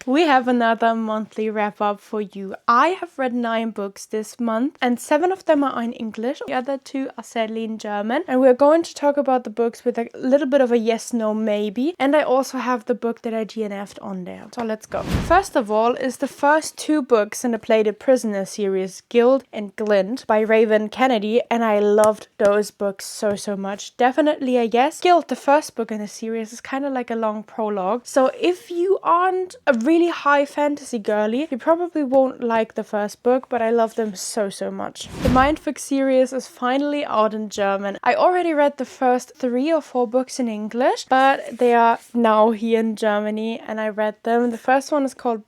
we have another monthly wrap up for you. I have read 9 books this month and 7 of them are in English. The other 2 are sadly in German. And we're going to talk about the books with a little bit of a yes, no, maybe. And I also have the book that I DNF'd on there. So let's go. First of all is the first 2 books in the Play the Prisoner series, Guild and Glint by Raven Kennedy. And I loved those books so much. Definitely a yes. Guild, the first book in the series, is kind of like a long prologue. So if you aren't a really high fantasy girly, you probably won't like the first book, but I love them so much. The Mindfuck series is finally out in German. I already read the first 3 or 4 books in English, but they are now here in Germany and I read them. The first one is called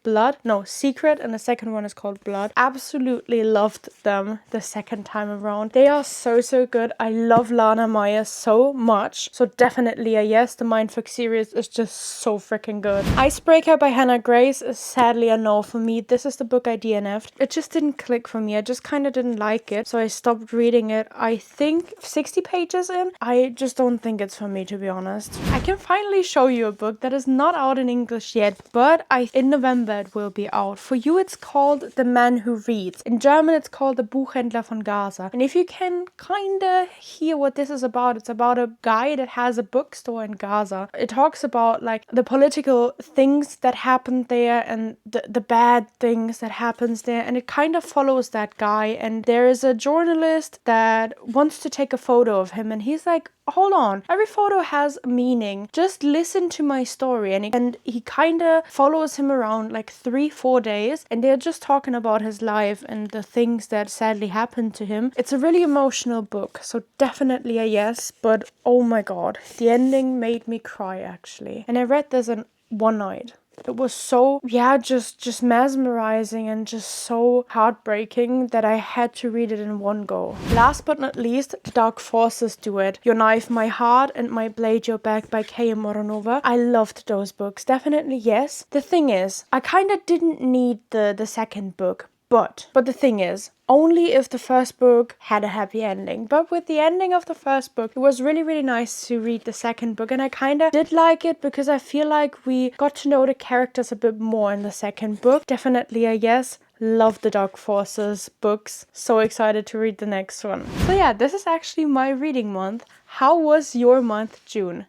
Secret, and the second one is called Blood. Absolutely loved them the second time around. They are so good. I love Lana Meyer so much. So definitely a yes. The Mindfuck series is just so freaking good. Icebreaker by Hannah Grace is sadly a no for me. This is the book I DNF'd. It just didn't click for me. I just kind of didn't like it. So I stopped reading it. I think 60 pages in. I just don't think it's for me, to be honest. I can finally show you a book that is not out in English yet, but in November it will be out. For you it's called The Man Who Reads. In German it's called The Buchhändler von Gaza. And if you can kind of hear what this is about, it's about a guy that has a bookstore in Gaza. It talks about like the political things that happened there and the bad things that happens there, and it kind of follows that guy. And there is a journalist that wants to take a photo of him, and he's like, hold on, every photo has meaning, just listen to my story. And he kind of follows him around like 3-4 days, and they're just talking about his life and the things that sadly happened to him. It's a really emotional book, so definitely a yes. But oh my god, the ending made me cry actually, and I read this in one night. It was so, just mesmerizing and just so heartbreaking that I had to read it in one go. Last but not least, the Dark Forces duet, Your Knife, My Heart and My Blade, Your Back by Kaya Moronova. I loved those books. Definitely yes. The thing is, I kind of didn't need the second book. But the thing is, only if the first book had a happy ending. But with the ending of the first book, it was really nice to read the second book. And I kind of did like it because I feel like we got to know the characters a bit more in the second book. Definitely a yes. Love the Dark Forces books. So excited to read the next one. So yeah, this is actually my reading month. How was your month, June?